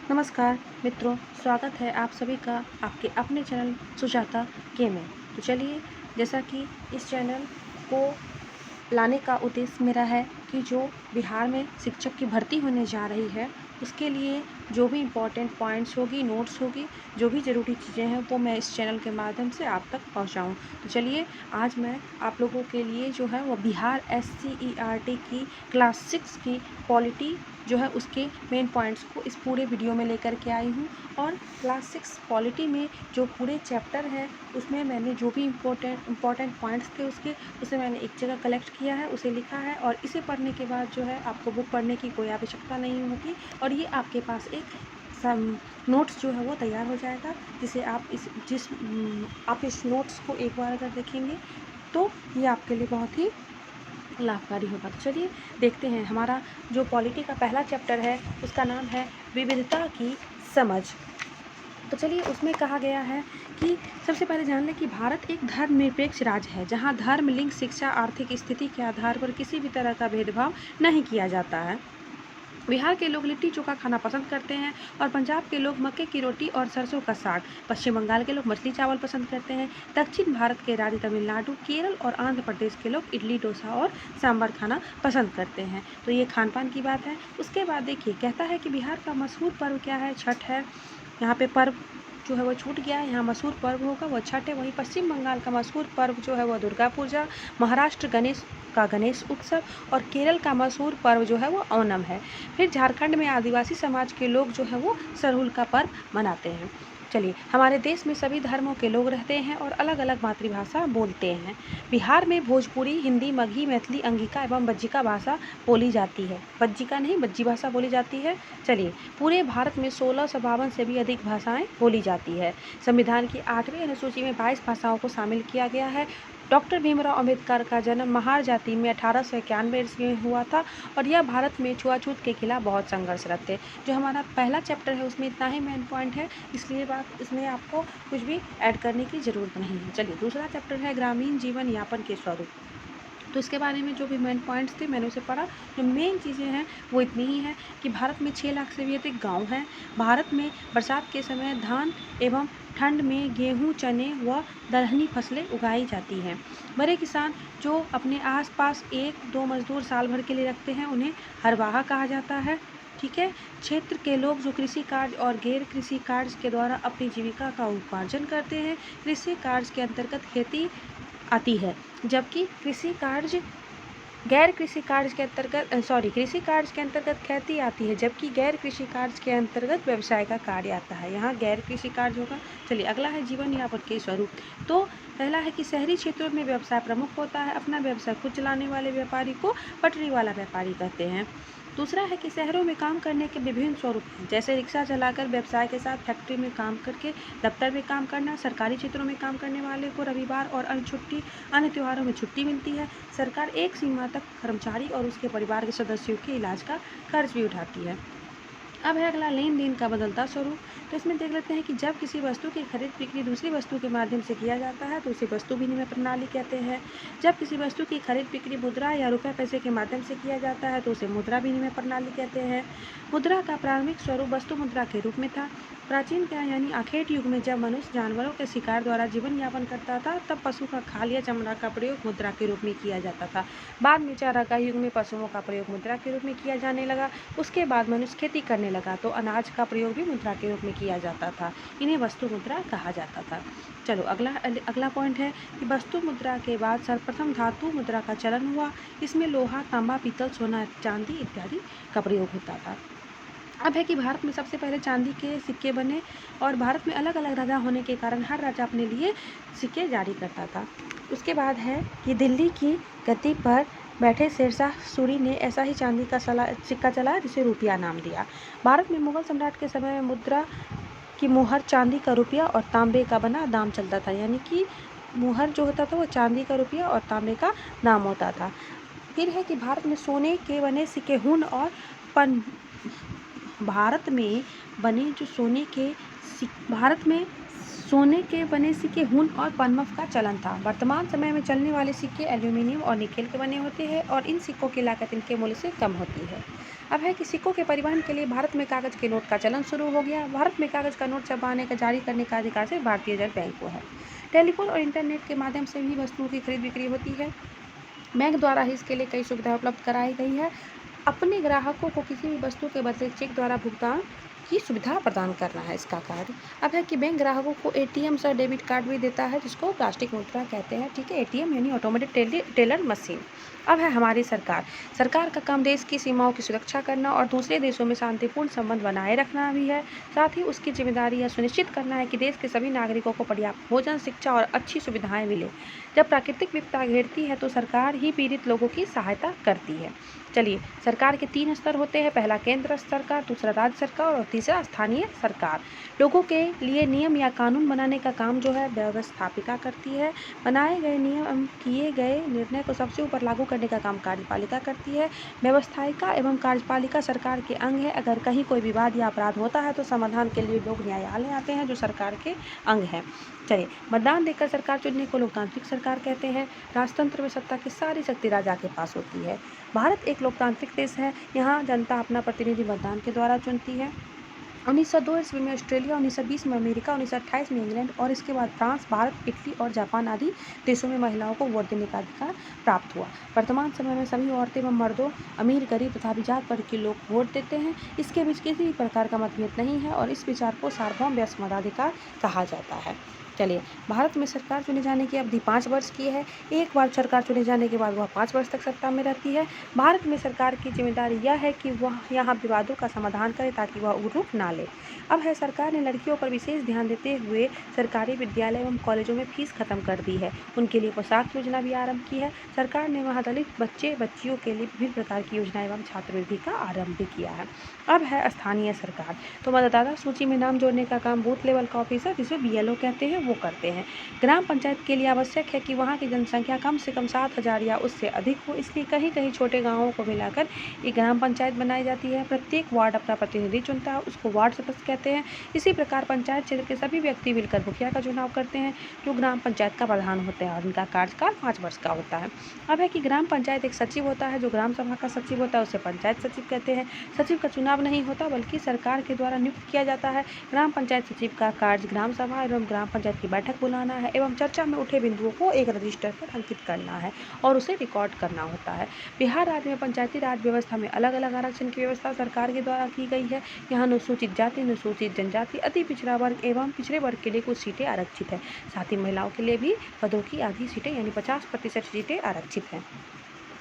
नमस्कार मित्रों, स्वागत है आप सभी का आपके अपने चैनल सुजाता के में। तो चलिए, जैसा कि इस चैनल को लाने का उद्देश्य मेरा है कि जो बिहार में शिक्षक की भर्ती होने जा रही है उसके लिए जो भी इम्पोर्टेंट पॉइंट्स होगी, नोट्स होगी, जो भी ज़रूरी चीज़ें हैं वो मैं इस चैनल के माध्यम से आप तक पहुंचाऊं। तो चलिए, आज मैं आप लोगों के लिए जो है वो बिहार SCERT की क्लास 6 की पॉलिटी जो है उसके मेन पॉइंट्स को इस पूरे वीडियो में लेकर के आई हूँ। और क्लास 6 पॉलिटी में जो पूरे चैप्टर है उसमें मैंने जो भी इम्पोर्टेंट पॉइंट्स थे उसे मैंने एक जगह कलेक्ट किया है, उसे लिखा है, और इसे पढ़ने के बाद जो है आपको बुक पढ़ने की कोई आवश्यकता नहीं होगी और ये आपके पास एक नोट्स जो है वो तैयार हो जाएगा, जिसे आप इस नोट्स को एक बार अगर देखेंगे तो ये आपके लिए बहुत ही लाभकारी होगा। तो चलिए देखते हैं, हमारा जो पॉलिटी का पहला चैप्टर है उसका नाम है विविधता की समझ। तो चलिए, उसमें कहा गया है कि सबसे पहले जान लें कि भारत एक धर्मनिरपेक्ष राज्य है जहां धर्म, लिंग, शिक्षा, आर्थिक स्थिति के आधार पर किसी भी तरह का भेदभाव नहीं किया जाता है। बिहार के लोग लिट्टी चोखा खाना पसंद करते हैं और पंजाब के लोग मक्के की रोटी और सरसों का साग, पश्चिम बंगाल के लोग मछली चावल पसंद करते हैं, दक्षिण भारत के राज्य तमिलनाडु, केरल और आंध्र प्रदेश के लोग इडली, डोसा और सांभर खाना पसंद करते हैं। तो ये खान पान की बात है। उसके बाद देखिए, कहता है कि बिहार का मशहूर पर्व क्या है? छठ है। यहाँ पे पर्व जो है वो छूट गया है, यहाँ मशहूर पर्व होगा वो छठ है। वहीं पश्चिम बंगाल का मशहूर पर्व जो है वो दुर्गा पूजा, महाराष्ट्र गणेश उत्सव और केरल का मशहूर पर्व जो है वो ओणम है। फिर झारखंड में आदिवासी समाज के लोग जो है वो सरहुल का पर्व मनाते हैं। चलिए, हमारे देश में सभी धर्मों के लोग रहते हैं और अलग अलग मातृभाषा बोलते हैं। बिहार में भोजपुरी, हिंदी, मगही, मैथिली, अंगिका एवं बज्जिका भाषा बोली जाती है। बज्जिका नहीं, बज्जी भाषा बोली जाती है। चलिए, पूरे भारत में 1652 से भी अधिक भाषाएं बोली जाती है। संविधान की 8वीं अनुसूची में 22 भाषाओं को शामिल किया गया है। डॉक्टर भीमराव अंबेडकर का जन्म महार जाति में 1891 ईस्वी में हुआ था और यह भारत में छुआछूत के खिलाफ बहुत संघर्षरत थे। जो हमारा पहला चैप्टर है उसमें इतना ही मेन पॉइंट है, इसलिए इसमें आपको कुछ भी ऐड करने की ज़रूरत नहीं है। चलिए, दूसरा चैप्टर है ग्रामीण जीवन यापन के स्वरूप। तो इसके बारे में जो भी मेन पॉइंट्स थे मैंने उसे पढ़ा। जो मेन चीज़ें हैं वो इतनी ही है कि भारत में 6 लाख से भी अधिक गांव हैं। भारत में बरसात के समय धान एवं ठंड में गेहूं, चने व दलहनी फसलें उगाई जाती हैं। बड़े किसान जो अपने आसपास 1-2 मजदूर साल भर के लिए रखते हैं उन्हें हरवाहा कहा जाता है। ठीक है। क्षेत्र के लोग जो कृषि कार्य और गैर कृषि कार्य के द्वारा अपनी जीविका का उपार्जन करते हैं। कृषि कार्य के अंतर्गत खेती आती है, जबकि कृषि कार्य कृषि कार्य के अंतर्गत खेती आती है, जबकि गैर कृषि कार्य के अंतर्गत व्यवसाय का कार्य आता है। यहाँ गैर कृषि कार्य होगा। चलिए, अगला है जीवन यापन के स्वरूप। तो पहला है कि शहरी क्षेत्रों में व्यवसाय प्रमुख होता है। अपना व्यवसाय खुद चलाने वाले व्यापारी को पटरी वाला व्यापारी कहते हैं। दूसरा है कि शहरों में काम करने के विभिन्न स्वरूप हैं, जैसे रिक्शा चलाकर व्यवसाय के साथ फैक्ट्री में काम करके दफ्तर में काम करना। सरकारी क्षेत्रों में काम करने वाले को रविवार और अन्य त्योहारों में छुट्टी मिलती है। सरकार एक सीमा तक कर्मचारी और उसके परिवार के सदस्यों के इलाज का खर्च भी उठाती है। अब है अगला, लेन देन का बदलता स्वरूप। तो इसमें देख लेते हैं कि जब किसी वस्तु की खरीद बिक्री दूसरी वस्तु के माध्यम से किया जाता है तो उसे वस्तु विनिमय प्रणाली कहते हैं। जब किसी वस्तु की खरीद बिक्री मुद्रा या रुपये पैसे के माध्यम से किया जाता है तो उसे मुद्रा विनिमय प्रणाली कहते हैं। मुद्रा का प्रारंभिक स्वरूप वस्तु मुद्रा के रूप में था। प्राचीन काल यानी आखेट युग में जब मनुष्य जानवरों के शिकार द्वारा जीवन यापन करता था तब पशु का खाल या चमड़ा का प्रयोग मुद्रा के रूप में किया जाता था। बाद में चारागाह युग में पशुओं का प्रयोग मुद्रा के रूप में किया जाने लगा। उसके बाद मनुष्य खेती करने लगा तो अनाज का प्रयोग भी मुद्रा के रूप में किया जाता था। इन्हें वस्तु मुद्रा कहा जाता था। चलो, अगला पॉइंट है कि वस्तु मुद्रा के बाद सर्वप्रथम धातु मुद्रा का चलन हुआ। इसमें लोहा, तांबा, पीतल, सोना, चांदी इत्यादि का प्रयोग होता था। अब है कि भारत में सबसे पहले चांदी के सिक्के बने और भारत में अलग अलग राजा होने के कारण हर राजा अपने लिए सिक्के जारी करता था। उसके बाद है कि दिल्ली की गद्दी पर बैठे शेरशाह सूरी ने ऐसा ही चांदी का सिक्का चलाया जिसे रुपया नाम दिया। भारत में मुगल सम्राट के समय में मुद्रा की मुहर चांदी का रुपया और तांबे का बना दाम चलता था, यानी कि मुहर जो होता था वो चांदी का रुपया और तांबे का नाम होता था। फिर है कि भारत में सोने के बने सिक्के हुन और पन भारत में सोने के बने सिक्के हुन और पनमफ का चलन था। वर्तमान समय में चलने वाले सिक्के एल्यूमिनियम और निकेल के बने होते हैं और इन सिक्कों की लागत इनके मूल्य से कम होती है। अब है कि सिक्कों के परिवहन के लिए भारत में कागज़ के नोट का चलन शुरू हो गया। भारत में कागज़ का नोट छपवाने का जारी करने का अधिकार सिर्फ भारतीय रिजर्व बैंक को है। टेलीफोन और इंटरनेट के माध्यम से भी वस्तुओं की खरीद बिक्री होती है। बैंक द्वारा ही इसके लिए कई सुविधाएं उपलब्ध कराई गई है। अपने ग्राहकों को किसी भी वस्तु के बदले चेक द्वारा भुगतान की सुविधा प्रदान करना है इसका कार्य। अब है कि बैंक ग्राहकों को एटीएम और डेबिट कार्ड भी देता है, जिसको प्लास्टिक मुद्रा कहते हैं। ठीक है, एटीएम यानी ऑटोमेटेड टेलर मशीन। अब है हमारी सरकार। सरकार का काम देश की सीमाओं की सुरक्षा करना और दूसरे देशों में शांतिपूर्ण संबंध बनाए रखना भी है। साथ ही उसकी जिम्मेदारी यह सुनिश्चित करना है कि देश के सभी नागरिकों को पर्याप्त भोजन, शिक्षा और अच्छी सुविधाएं मिले। जब प्राकृतिक विपदा घेरती है तो सरकार ही पीड़ित लोगों की सहायता करती है। चलिए, सरकार के 3 स्तर होते हैं। पहला केंद्र सरकार, दूसरा राज्य सरकार और तीसरा स्थानीय सरकार। लोगों के लिए नियम या कानून बनाने का काम जो है व्यवस्थापिका करती है। बनाए गए नियम, किए गए निर्णय को सबसे ऊपर लागू करने का काम कार्यपालिका करती है। व्यवस्थापिका एवं कार्यपालिका सरकार के अंग है। अगर कहीं कोई विवाद या अपराध होता है तो समाधान के लिए लोग न्यायालय आते हैं, जो सरकार के अंग हैं। चलिए, मतदान देकर सरकार चुनने को लोकतांत्रिक सरकार कहते हैं। राजतंत्र में सत्ता की सारी शक्ति राजा के पास होती है। भारत एक लोकतांत्रिक देश है। यहाँ जनता अपना प्रतिनिधि मतदान के द्वारा चुनती है। 1902 ईस्वी में ऑस्ट्रेलिया, 1920 में अमेरिका, 1928 में इंग्लैंड और इसके बाद फ्रांस, भारत, इटली और जापान आदि देशों में महिलाओं को वोट देने का अधिकार प्राप्त हुआ। वर्तमान समय में सभी औरतें एवं मर्दों, अमीर, गरीब तथा अभिजात वर्ग के लोग वोट देते हैं। इसके बीच किसी भी प्रकार का मतभेद नहीं है और इस विचार को सार्वभौम व्यस्क मताधिकार कहा जाता है। चलिए, भारत में सरकार चुने जाने की अवधि 5 वर्ष की है। एक बार सरकार चुने जाने के बाद वह 5 वर्ष तक सत्ता में रहती है। भारत में सरकार की जिम्मेदारी यह है कि वह यहाँ विवादों का समाधान करे ताकि वह रुख ना ले। अब है, सरकार ने लड़कियों पर विशेष ध्यान देते हुए सरकारी विद्यालय एवं कॉलेजों में फीस खत्म कर दी है। उनके लिए पोशाक योजना भी आरंभ की है। सरकार ने वहाँ दलित बच्चे बच्चियों के लिए विभिन्न प्रकार की योजना एवं छात्रवृत्ति का आरंभ भी किया है। अब है स्थानीय सरकार। तो मतदाता सूची में नाम जोड़ने का काम बूथ लेवल का ऑफिसर, जिसे BLO कहते हैं, वो करते हैं। ग्राम पंचायत के लिए आवश्यक है कि वहाँ की जनसंख्या कम से कम 7,000 या उससे अधिक हो। इसलिए कहीं कहीं छोटे गाँवों को मिलाकर एक ग्राम पंचायत बनाई जाती है। प्रत्येक वार्ड अपना प्रतिनिधि चुनता है, उसको वार्ड सदस्य कहते हैं। इसी प्रकार पंचायत क्षेत्र के सभी व्यक्ति मिलकर मुखिया का चुनाव करते हैं, जो ग्राम पंचायत का प्रधान होता है और उनका कार्यकाल 5 वर्ष का होता है। अब है कि ग्राम पंचायत एक सचिव होता है, जो ग्राम सभा का सचिव होता है, उसे पंचायत सचिव कहते हैं। सचिव का चुनाव नहीं होता बल्कि सरकार के द्वारा नियुक्त किया जाता है। ग्राम पंचायत सचिव का कार्य ग्राम सभा एवं ग्राम पंचायत की बैठक बुलाना है एवं चर्चा में उठे बिंदुओं को एक रजिस्टर पर अंकित करना है और उसे रिकॉर्ड करना होता है। बिहार राज्य में पंचायती राज व्यवस्था में अलग अलग आरक्षण की व्यवस्था सरकार के द्वारा की गई है। यहाँ अनुसूचित जाति, अनुसूचित जनजाति, अति पिछड़ा वर्ग एवं पिछड़े वर्ग के लिए कुछ सीटें आरक्षित है। साथ ही महिलाओं के लिए भी पदों की आधी सीटें यानी 50% सीटें आरक्षित हैं।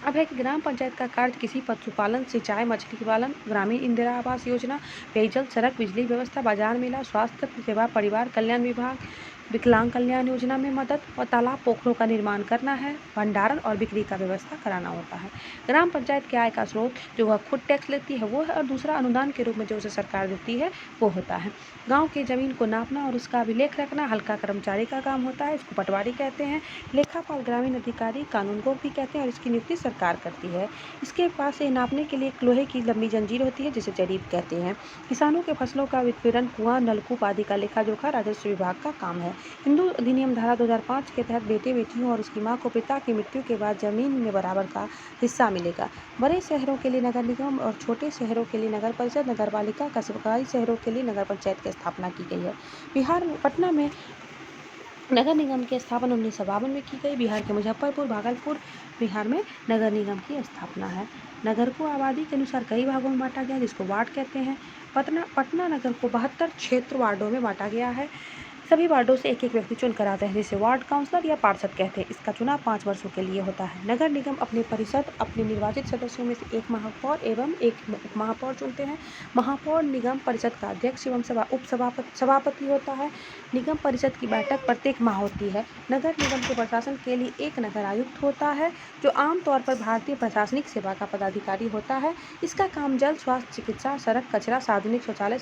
अब है कि ग्राम पंचायत का कार्य किसी पशुपालन, सिंचाई, मछली पालन, ग्रामीण इंदिरा आवास योजना, पेयजल, सड़क, बिजली व्यवस्था, बाजार मेला, स्वास्थ्य सेवा, परिवार कल्याण विभाग, विकलांग कल्याण योजना में मदद और तालाब पोखरों का निर्माण करना है। भंडारण और बिक्री का व्यवस्था कराना होता है। ग्राम पंचायत के आय का स्रोत जो वह खुद टैक्स लेती है वो है, और दूसरा अनुदान के रूप में जो उसे सरकार देती है वो होता है। गाँव की जमीन को नापना और उसका अभिलेख रखना हल्का कर्मचारी का काम होता है, इसको पटवारी कहते हैं। लेखापाल ग्रामीण अधिकारी कानूनगो भी कहते हैं और इसकी नियुक्ति सरकार करती है। इसके पास से नापने के लिए एक लोहे की लंबी जंजीर होती है, जिसे जरीब कहते हैं। किसानों के फसलों का वितरण, कुआं, नलकूप आदि का लेखा जोखा राजस्व विभाग का काम है। हिंदू अधिनियम धारा 2005 के तहत बेटे बेटियों और उसकी मां को पिता की मृत्यु के बाद जमीन में बराबर का हिस्सा मिलेगा। बड़े शहरों के लिए नगर निगम और छोटे शहरों के लिए नगर परिषद, नगर पालिका, कस्बा शहरों के लिए नगर पंचायत की स्थापना की गई है। बिहार में पटना में नगर निगम की स्थापना 1952 में की गई। बिहार के मुजफ्फरपुर, भागलपुर बिहार में नगर निगम की स्थापना है। नगर को आबादी के अनुसार कई भागों में बांटा गया है, जिसको वार्ड कहते हैं। पटना नगर को 72 क्षेत्र वार्डों में बांटा गया है। सभी वार्डों से एक एक व्यक्ति चुनकर आता है, जिसे वार्ड काउंसलर या पार्षद कहते हैं। इसका चुनाव 5 वर्षों के लिए होता है। नगर निगम अपने परिषद अपने निर्वाचित सदस्यों में से एक महापौर एवं एक उप महापौर चुनते हैं। महापौर निगम परिषद का अध्यक्ष एवं सभापति होता है। निगम परिषद की बैठक प्रत्येक माह होती है। नगर निगम के प्रशासन के लिए एक नगर आयुक्त होता है, जो आमतौर पर भारतीय प्रशासनिक सेवा का पदाधिकारी होता है। इसका काम जल, स्वास्थ्य, चिकित्सा, सड़क, कचरा, सार्वजनिक शौचालय,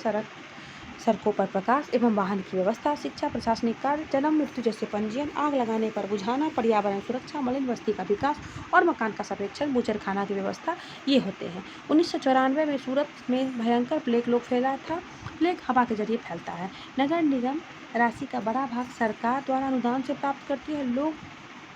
सड़कों पर प्रकाश एवं वाहन की व्यवस्था, शिक्षा, प्रशासनिक कार्य, जन्म मृत्यु जैसे पंजीयन, आग लगाने पर बुझाना, पर्यावरण सुरक्षा, मलिन बस्ती का विकास और मकान का सर्वेक्षण, बूचड़खाना की व्यवस्था, ये होते हैं। 1994 में सूरत में भयंकर प्लेग रोग फैला था। प्लेग हवा के जरिए फैलता है। नगर निगम राशि का बड़ा भाग सरकार द्वारा अनुदान से प्राप्त करती है। लोग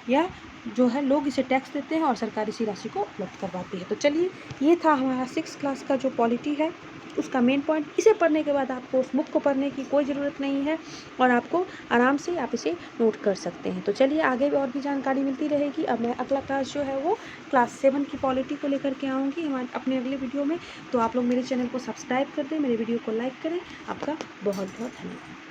या जो है लोग इसे टैक्स देते हैं और सरकार इसी राशि को उपलब्ध करवाती है। तो चलिए, ये था हमारा 6th क्लास का जो पॉलिटी है उसका मेन पॉइंट। इसे पढ़ने के बाद आपको उस बुक को पढ़ने की कोई ज़रूरत नहीं है और आपको आराम से आप इसे नोट कर सकते हैं। तो चलिए, आगे और भी जानकारी मिलती रहेगी। अब मैं अगला क्लास जो है वो क्लास 7 की पॉलिटी को लेकर के आऊँगी हमारे अपने अगले वीडियो में। तो आप लोग मेरे चैनल को सब्सक्राइब कर दें, मेरे वीडियो को लाइक करें। आपका बहुत बहुत धन्यवाद।